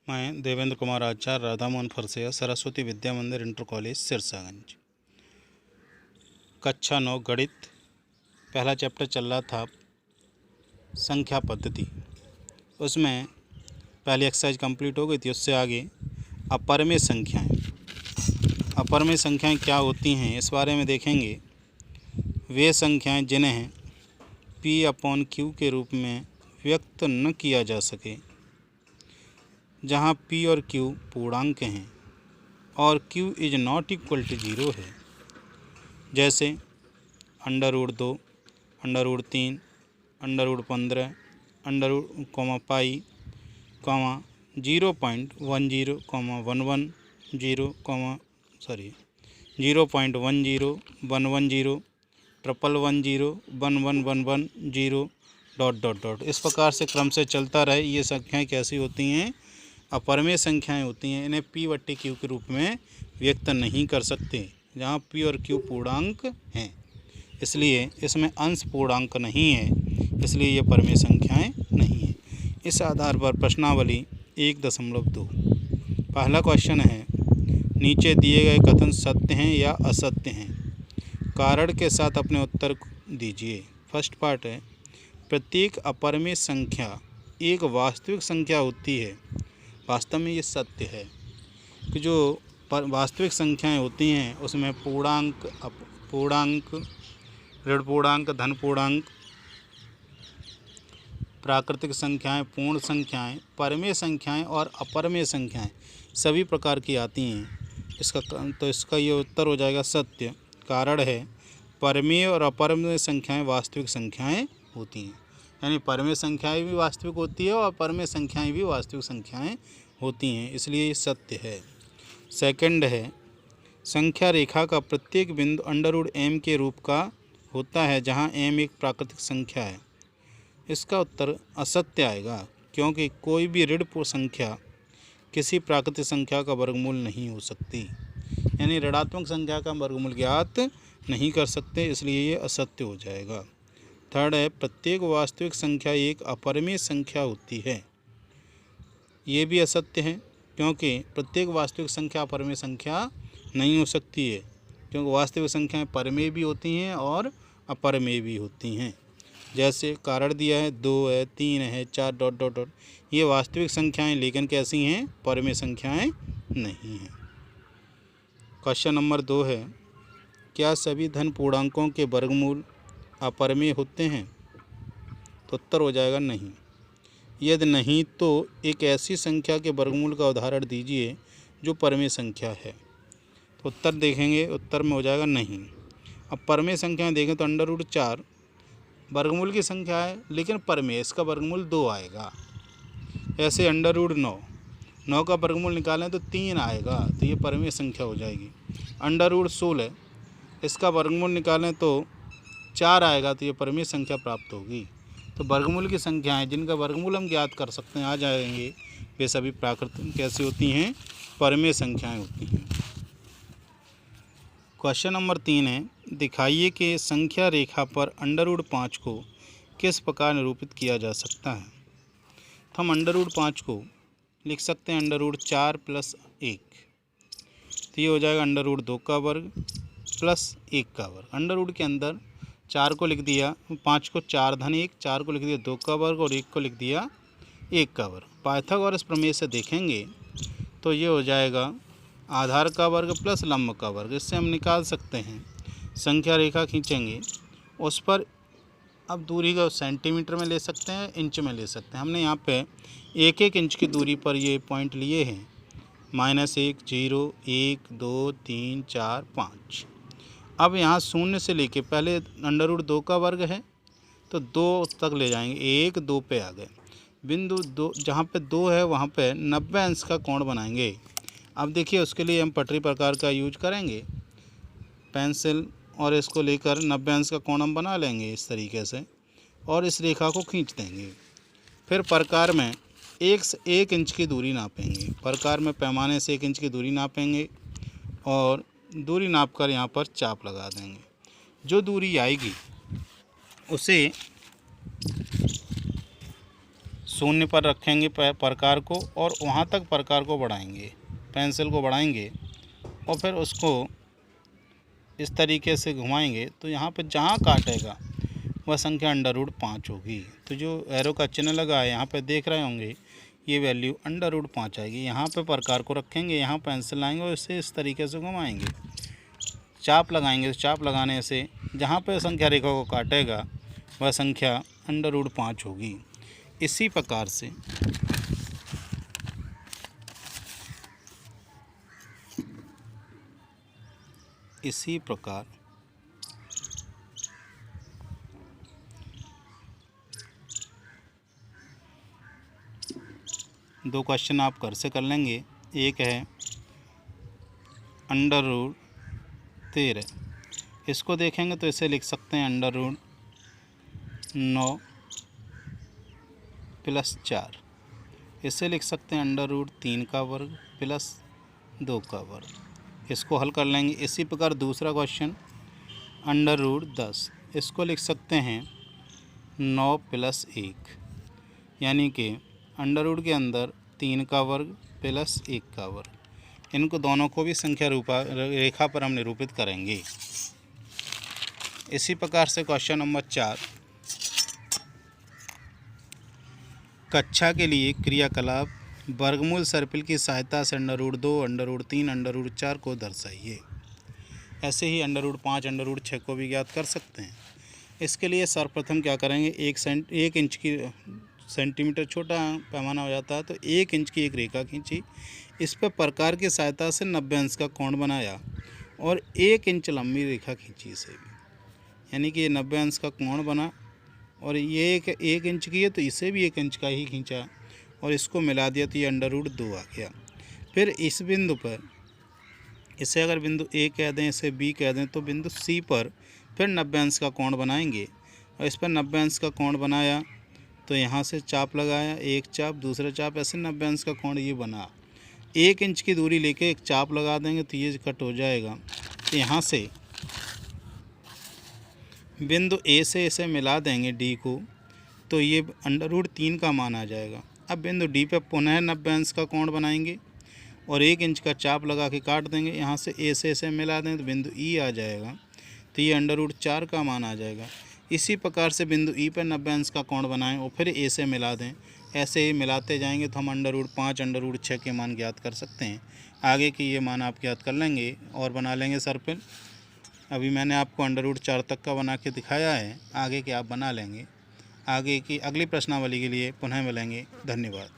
मैं देवेंद्र कुमार आचार्य, राधा मोहन फरसैया, सरस्वती विद्या मंदिर inter college Sirsaganj. कक्षा 9 गणित, पहला चैप्टर चल रहा था संख्या पद्धति। उसमें पहली एक्सरसाइज कंप्लीट हो गई थी। उससे आगे अपरिमेय संख्याएं। अपरिमेय संख्याएं क्या होती हैं इस बारे में देखेंगे। वे संख्याएं जिन्हें P/Q के रूप में व्यक्त न किया जा सके, जहाँ P और Q पूर्णांक हैं और Q is not equal to 0 है, जैसे √2, √3, √15, पाई, 0.10, 0.10, 110, 110, 1110, 0 ... इस प्रकार से क्रम से चलता रहे। ये संख्याएं कैसी होती हैं? अपरिमेय संख्याएं होती हैं। इन्हें P/Q के रूप में व्यक्त नहीं कर सकते, जहाँ P और Q पूर्णांक हैं। इसलिए इसमें अंश पूर्णांक नहीं है, इसलिए ये परिमेय संख्याएं नहीं हैं। इस आधार पर प्रश्नावली 1.2 पहला क्वेश्चन है, नीचे दिए गए कथन सत्य हैं या असत्य हैं? कारण के साथ अपने उत्तर दीजिए। फर्स्ट पार्ट है, प्रत्येक अपरिमेय संख्या एक वास्तविक संख्या होती है। वास्तव में ये सत्य है कि जो वास्तविक संख्याएं होती हैं उसमें पूर्णांक, पूर्णांक, ऋण पूर्णांक, धन पूर्णांक, प्राकृतिक संख्याएं, पूर्ण संख्याएं, परिमेय संख्याएं और अपरिमेय संख्याएं सभी प्रकार की आती हैं। इसका ये उत्तर हो जाएगा सत्य। कारण है, परिमेय और अपरिमेय संख्याएं वास्तविक संख्याएं होती हैं। यानी परिमेय संख्याएं भी वास्तविक होती है और अपरिमेय संख्याएं भी वास्तविक संख्याएं होती हैं, इसलिए ये सत्य है। सेकंड है, संख्या रेखा का प्रत्येक बिंदु √m के रूप का होता है, जहां m एक प्राकृतिक संख्या है। इसका उत्तर असत्य आएगा, क्योंकि कोई भी ऋण संख्या किसी प्राकृतिक संख्या का वर्गमूल नहीं हो सकती। यानी ऋणात्मक संख्या का वर्गमूल ज्ञात नहीं कर सकते, इसलिए ये असत्य हो जाएगा। थर्ड है, प्रत्येक वास्तविक संख्या एक अपरिमेय संख्या होती है। ये भी असत्य है, क्योंकि प्रत्येक वास्तविक संख्या अपरिमेय संख्या नहीं हो सकती है, क्योंकि वास्तविक संख्याएं परिमेय भी होती हैं और अपरिमेय भी होती हैं। जैसे कारण दिया है 2 है, 3 है, 4 ... ये वास्तविक संख्याएं लेकिन कैसी हैं? परिमेय संख्याएं नहीं हैं। क्वेश्चन नंबर 2 है, क्या सभी धन पूर्णांकों के वर्गमूल अपरिमेय होते हैं? तो उत्तर हो जाएगा नहीं। यदि नहीं तो एक ऐसी संख्या के वर्गमूल का उदाहरण दीजिए जो परिमेय संख्या है। तो उत्तर देखेंगे, उत्तर में हो जाएगा नहीं। अब परिमेय संख्याएं देखें तो √4 वर्गमूल की संख्या है, लेकिन परिमेय, इसका वर्गमूल 2 आएगा। ऐसे √9 का वर्गमूल निकालें तो 3 आएगा, तो ये परिमेय संख्या हो जाएगी। √16 इसका वर्गमूल निकालें तो 4 आएगा, तो ये परिमेय संख्या प्राप्त होगी। तो वर्गमूल की संख्याएं जिनका वर्गमूल हम ज्ञात कर सकते हैं, आ जाएंगे, वे सभी प्राकृतिक कैसी होती हैं? परिमेय संख्याएं होती हैं। क्वेश्चन नंबर 3 है, दिखाइए कि संख्या रेखा पर √5 को किस प्रकार निरूपित किया जा सकता है? तो हम √5 को लिख सकते हैं √4 + 1, तो ये हो जाएगा √2 का वर्ग प्लस 1 का वर्ग। √ के अंदर 4 को लिख दिया, 5 को 4 धन 1, 4 को लिख दिया 2 का वर्ग और 1 को लिख दिया 1 का वर्ग। पाइथागोरस प्रमेय से देखेंगे तो ये हो जाएगा आधार का वर्ग प्लस लंब का वर्ग। इससे हम निकाल सकते हैं, संख्या रेखा खींचेंगे, उस पर अब दूरी का सेंटीमीटर में ले सकते हैं, इंच में ले सकते हैं। हमने यहाँ पे 1-1 इंच की दूरी पर ये पॉइंट लिए हैं, -1, 0, 1, 2, 3, 4, 5। अब यहाँ शून्य से लेके पहले √2 का वर्ग है तो 2 तक ले जाएंगे, 1, 2 पे आ गए। बिंदु 2 जहाँ पे 2 है वहाँ पे 90 अंश का कोण बनाएंगे। अब देखिए, उसके लिए हम पटरी प्रकार का यूज करेंगे, पेंसिल, और इसको लेकर 90 अंश का कोण हम बना लेंगे इस तरीके से, और इस रेखा को खींच देंगे। फिर प्रकार में 1 इंच की दूरी नापेंगे। प्रकार में पैमाने से 1 इंच की दूरी नापेंगे और दूरी नापकर यहाँ पर चाप लगा देंगे। जो दूरी आएगी उसे शून्य पर रखेंगे प्रकार को और वहाँ तक प्रकार को बढ़ाएंगे, पेंसिल को बढ़ाएंगे और फिर उसको इस तरीके से घुमाएंगे तो यहाँ पर जहाँ काटेगा वह संख्या √5 होगी। तो जो एरो का चिन्ह लगा है यहाँ पे देख रहे होंगे, ये वैल्यू √5 आएगी। यहाँ पे प्रकार को रखेंगे, यहाँ पेंसिल लाएंगे और इसे इस तरीके से घुमाएंगे, चाप लगाएंगे। चाप लगाने से जहाँ पे संख्या रेखा को काटेगा वह संख्या √5 होगी। इसी प्रकार से दो क्वेश्चन आप घर से कर लेंगे। एक है √13, इसको देखेंगे तो इसे लिख सकते हैं √9 + 4। इसे लिख सकते हैं √3 का वर्ग + 2 का वर्ग। इसको हल कर लेंगे। इसी प्रकार दूसरा क्वेश्चन √10, इसको लिख सकते हैं 9 + 1, यानी कि अंडर के अंदर 3 का वर्ग + 1 का वर्ग। इनको दोनों को भी संख्या रेखा पर हम निरूपित करेंगे। इसी प्रकार से क्वेश्चन नंबर 4, कक्षा के लिए क्रियाकलाप वर्गमूल सर्पिल की सहायता से √2, √3, √4 को दर्शाइए। ऐसे ही √5, √6 को भी ज्ञात कर सकते हैं। इसके लिए सर्वप्रथम क्या करेंगे, 1 इंच की सेंटीमीटर छोटा पैमाना हो जाता है तो 1 इंच की एक रेखा खींची, इस पर प्रकार की सहायता से 90 अंश का कोण बनाया और 1 इंच लंबी रेखा खींची इसे भी, यानी कि ये 90 अंश का कोण बना। और ये 1 इंच की है तो इसे भी 1 इंच का ही खींचा और इसको मिला दिया तो ये √2 आ गया। फिर इस बिंदु पर, इसे अगर बिंदु ए कह दें, इसे बी कह दें, तो बिंदु सी पर फिर 90 अंश का कोण बनाएंगे और इस पर 90 अंश का कोण बनाया तो यहाँ से चाप लगाया, एक चाप दूसरा चाप, ऐसे 90 अंश का कोण ये बना। 1 इंच की दूरी लेके एक चाप लगा देंगे तो ये कट हो जाएगा। तो यहाँ से बिंदु ए से इसे मिला देंगे डी को तो ये √3 का मान आ जाएगा। अब बिंदु डी पे पुनः 90 अंश का कोण बनाएंगे और 1 इंच का चाप लगा के काट देंगे। यहाँ से ए से इसे मिला दें तो बिंदु ई आ जाएगा, तो ये √4 का मान आ जाएगा। इसी प्रकार से बिंदु ई पर 90 अंश का कोण बनाएं और फिर ए से मिला दें। ऐसे ही मिलाते जाएंगे तो हम √5, √6 के मान ज्ञात कर सकते हैं। आगे की ये मान आप ज्ञात कर लेंगे और बना लेंगे सर्पिल। अभी मैंने आपको √4 तक का बना के दिखाया है, आगे के आप बना लेंगे। आगे की अगली प्रश्नावली के लिए पुनः मिलेंगे। धन्यवाद।